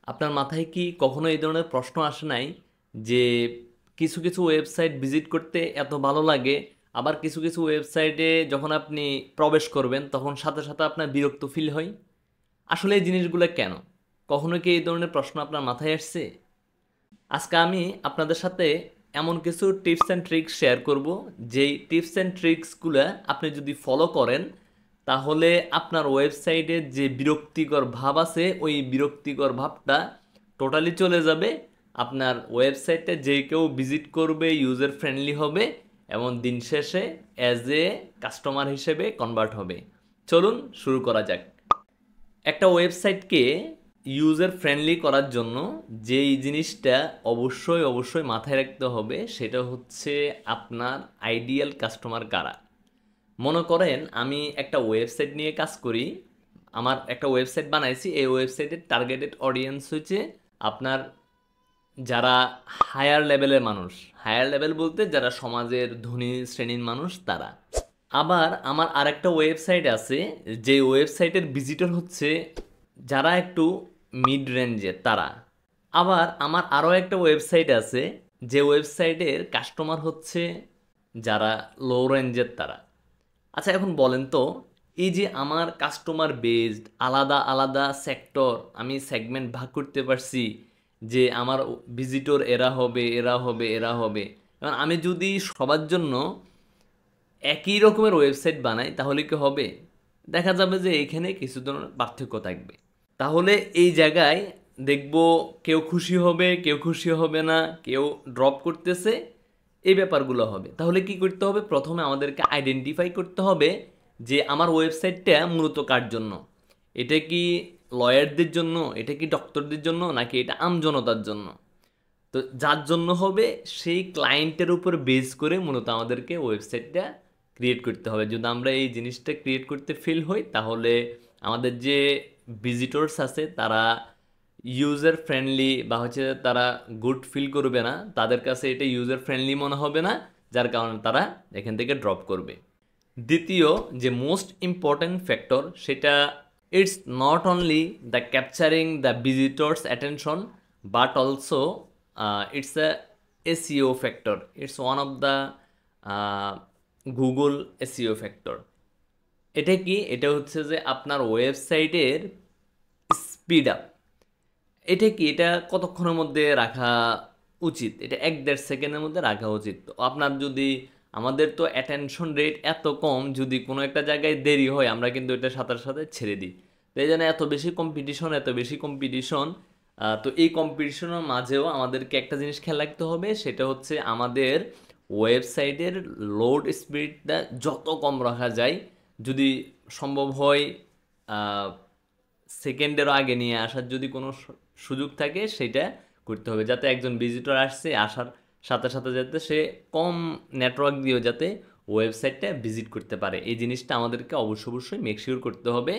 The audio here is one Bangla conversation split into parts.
আপনার মাথায় কি কখনো এই ধরনের প্রশ্ন আসে নাই যে কিছু কিছু ওয়েবসাইট ভিজিট করতে এত ভালো লাগে, আবার কিছু কিছু ওয়েবসাইটে যখন আপনি প্রবেশ করবেন তখন সাথে সাথে আপনার বিরক্ত ফিল হয়? আসলে এই জিনিসগুলো কেন? কখনো কি এই ধরনের প্রশ্ন আপনার মাথায় আসছে? আজকে আমি আপনাদের সাথে এমন কিছু টিপস অ্যান্ড ট্রিক্স শেয়ার করব, যেই টিপস অ্যান্ড ট্রিক্সগুলো আপনি যদি ফলো করেন তাহলে আপনার ওয়েবসাইটে যে বিরক্তিকর ভাব আছে ওই বিরক্তিকর ভাবটা টোটালি চলে যাবে। আপনার ওয়েবসাইটে যে কেউ ভিজিট করবে ইউজার ফ্রেন্ডলি হবে এবং দিন শেষে অ্যাজ এ কাস্টমার হিসেবে কনভার্ট হবে। চলুন শুরু করা যাক। একটা ওয়েবসাইটকে ইউজার ফ্রেন্ডলি করার জন্য যেই জিনিসটা অবশ্যই অবশ্যই মাথায় রাখতে হবে সেটা হচ্ছে আপনার আইডিয়াল কাস্টমার কারা। মনে করেন আমি একটা ওয়েবসাইট নিয়ে কাজ করি, আমার একটা ওয়েবসাইট বানাইছি, এই ওয়েবসাইটের টার্গেটেড অডিয়েন্স হচ্ছে আপনার যারা হায়ার লেভেলের মানুষ। হায়ার লেভেল বলতে যারা সমাজের ধনী শ্রেণীর মানুষ তারা। আবার আমার আরেকটা ওয়েবসাইট আছে, যে ওয়েবসাইটের ভিজিটর হচ্ছে যারা একটু মিড রেঞ্জের তারা। আবার আমার আরও একটা ওয়েবসাইট আছে যে ওয়েবসাইটের কাস্টমার হচ্ছে যারা লো রেঞ্জের তারা। আচ্ছা এখন বলেন তো, এই যে আমার কাস্টমার বেসড আলাদা আলাদা সেক্টর আমি সেগমেন্ট ভাগ করতে পারছি, যে আমার ভিজিটর এরা হবে এরা হবে এরা হবে, কারণ আমি যদি সবার জন্য একই রকমের ওয়েবসাইট বানাই তাহলে কি হবে? দেখা যাবে যে এইখানে কিছু ধরনের পার্থক্য থাকবে। তাহলে এই জায়গায় দেখব কেউ খুশি হবে কেউ খুশি হবে না, কেউ ড্রপ করতেছে, এই ব্যাপারগুলো হবে। তাহলে কি করতে হবে? প্রথমে আমাদেরকে আইডেন্টিফাই করতে হবে যে আমার ওয়েবসাইটটা মূলত কার জন্য। এটা কি লয়ারদের জন্য, এটা কি ডক্টরদের জন্য, নাকি এটা আমজনতার জন্য? তো যার জন্য হবে সেই ক্লায়েন্টের উপর বেস করে মূলত আমাদেরকে ওয়েবসাইটটা ক্রিয়েট করতে হবে। যদি আমরা এই জিনিসটা ক্রিয়েট করতে ফেল হই তাহলে আমাদের যে ভিজিটর্স আছে তারা ইউজার ফ্রেন্ডলি বা হচ্ছে তারা গুড ফিল করবে না, তাদের কাছে এটা ইউজার ফ্রেন্ডলি মনে হবে না, যার কারণে তারা এখান থেকে ড্রপ করবে। দ্বিতীয় যে মোস্ট ইম্পর্ট্যান্ট ফ্যাক্টর সেটা, it's not only the capturing the visitors attention but also it's a SEO factor. It's one of the Google SEO factor. এটা কি? এটা হচ্ছে যে আপনার ওয়েবসাইটের স্পিড আপ। এটা কি? এটা কতক্ষণের মধ্যে রাখা উচিত? এটা 1-1.5 সেকেন্ডের মধ্যে রাখা উচিত। তো আপনার যদি, আমাদের তো অ্যাটেনশন রেট এত কম, যদি কোনো একটা জায়গায় দেরি হয় আমরা কিন্তু এটা সাথে সাথে ছেড়ে দিই। তো এই জন্য এত বেশি কম্পিটিশন, এত বেশি কম্পিটিশন। তো এই কম্পিটিশনের মাঝেও আমাদেরকে একটা জিনিস খেয়াল রাখতে হবে, সেটা হচ্ছে আমাদের ওয়েবসাইটের লোড স্পিডটা যত কম রাখা যায়, যদি সম্ভব হয় সেকেন্ডেরও আগে নিয়ে আসার যদি কোনো সুযোগ থাকে সেটা করতে হবে, যাতে একজন ভিজিটর আসছে আসার সাথে সাথে যাতে সে কম নেটওয়ার্ক দিয়েও যাতে ওয়েবসাইটটা ভিজিট করতে পারে। এই জিনিসটা আমাদেরকে অবশ্যই মেকশিওর করতে হবে।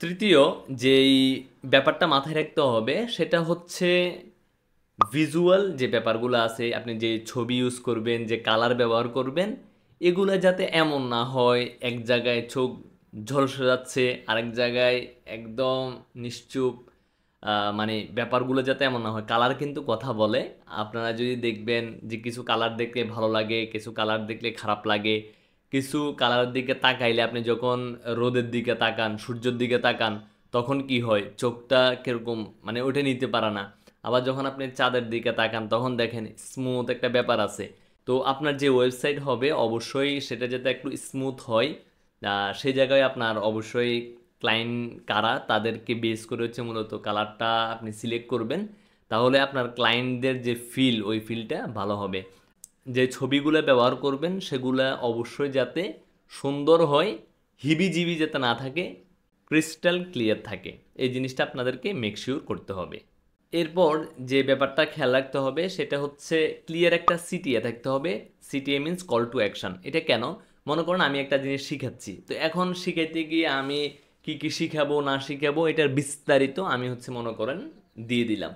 তৃতীয় যেই ব্যাপারটা মাথায় রাখতে হবে সেটা হচ্ছে ভিজুয়াল যে ব্যাপারগুলো আছে, আপনি যে ছবি ইউজ করবেন, যে কালার ব্যবহার করবেন, এগুলো যাতে এমন না হয় এক জায়গায় চোখ ঝলসে যাচ্ছে আরেক জায়গায় একদম নিশ্চুপ। মানে ব্যাপারগুলো যাতে এমন না হয়। কালার কিন্তু কথা বলে। আপনারা যদি দেখবেন যে কিছু কালার দেখলে ভালো লাগে, কিছু কালার দেখলে খারাপ লাগে। কিছু কালারের দিকে তাকাইলে, আপনি যখন রোদের দিকে তাকান, সূর্যের দিকে তাকান, তখন কি হয়? চোখটা কিরকম মানে ওটা নিতে পারে না। আবার যখন আপনি চাঁদের দিকে তাকান তখন দেখেন স্মুথ একটা ব্যাপার আছে। তো আপনার যে ওয়েবসাইট হবে অবশ্যই সেটা যাতে একটু স্মুথ হয়, সেই জায়গায় আপনার অবশ্যই ক্লায়েন্ট কারা তাদেরকে বেস করে হচ্ছে মূলত কালারটা আপনি সিলেক্ট করবেন। তাহলে আপনার ক্লায়েন্টদের যে ফিল, ওই ফিলটা ভালো হবে। যে ছবিগুলো ব্যবহার করবেন সেগুলা অবশ্যই যাতে সুন্দর হয়, হিবিজিবি যাতে না থাকে, ক্রিস্টাল ক্লিয়ার থাকে, এই জিনিসটা আপনাদেরকে মেকশিওর করতে হবে। এরপর যে ব্যাপারটা খেয়াল রাখতে হবে সেটা হচ্ছে ক্লিয়ার একটা সিটিএ থাকতে হবে। CTA means call to action. এটা কেন? মনে করেন আমি একটা জিনিস শিখাচ্ছি, তো এখন শিখাইতে গিয়ে আমি কি কি শিখাবো না শিখাবো এটার বিস্তারিত আমি হচ্ছে মনে করেন দিয়ে দিলাম।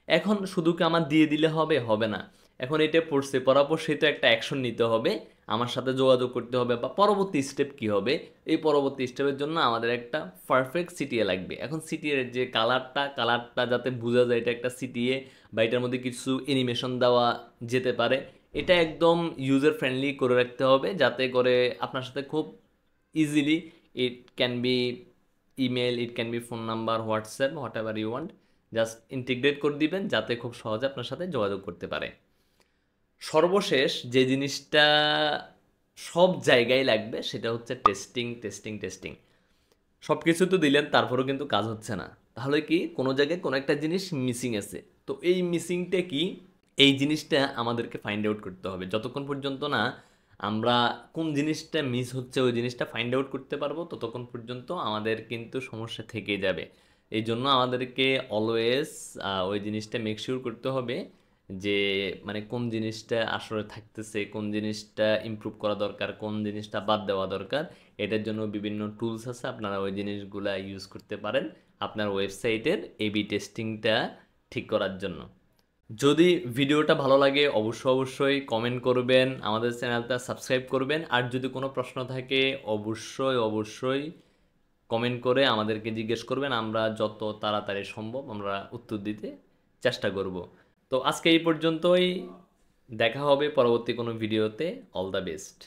এখন শুধু কি আমার দিয়ে দিলে হবে? হবে না। এখন এটা পড়ছে, পড়ার পর সে তো একটা অ্যাকশন নিতে হবে, আমার সাথে যোগাযোগ করতে হবে, বা পরবর্তী স্টেপ কি হবে। এই পরবর্তী স্টেপের জন্য আমাদের একটা পারফেক্ট সিটিএ লাগবে। এখন সিটিএর যে কালারটা যাতে বোঝা যায় এটা একটা সিটিএ, বা এটার মধ্যে কিছু অ্যানিমেশন দেওয়া যেতে পারে, এটা একদম ইউজার ফ্রেন্ডলি করে রাখতে হবে, যাতে করে আপনার সাথে খুব easily, it can be email, it can be phone number, WhatsApp, whatever you want, just integrate করে দিবেন যাতে খুব সহজে আপনার সাথে যোগাযোগ করতে পারে। সর্বশেষ যে জিনিসটা সব জায়গায় লাগবে সেটা হচ্ছে টেস্টিং, টেস্টিং, টেস্টিং। সব কিছু তো দিলেন, তারপরেও কিন্তু কাজ হচ্ছে না, তাহলে কি কোনো জায়গায় কোনো একটা জিনিস মিসিং আছে। তো এই মিসিংটা কি, এই জিনিসটা আমাদেরকে ফাইন্ড আউট করতে হবে। যতক্ষণ পর্যন্ত না আমরা কোন জিনিসটা মিস হচ্ছে ওই জিনিসটা ফাইন্ড আউট করতে পারবো, ততক্ষণ পর্যন্ত আমাদের কিন্তু সমস্যা থেকেই যাবে। এই জন্য আমাদেরকে অলওয়েজ ওই জিনিসটা মেক শিওর করতে হবে যে মানে কোন জিনিসটা আসলে থাকতেছে, কোন জিনিসটা ইমপ্রুভ করা দরকার, কোন জিনিসটা বাদ দেওয়া দরকার। এটার জন্য বিভিন্ন টুলস আছে, আপনারা ওই জিনিসগুলা ইউজ করতে পারেন আপনার ওয়েবসাইটের এবি টেস্টিংটা ঠিক করার জন্য। যদি ভিডিওটা ভালো লাগে অবশ্যই কমেন্ট করবেন, আমাদের চ্যানেলটা সাবস্ক্রাইব করবেন, আর যদি কোনো প্রশ্ন থাকে অবশ্যই কমেন্ট করে আমাদেরকে জিজ্ঞেস করবেন, আমরা যত তাড়াতাড়ি সম্ভব আমরা উত্তর দিতে চেষ্টা করব। তো আজকে এই পর্যন্তই, দেখা হবে পরবর্তী কোনো ভিডিওতে। All the best.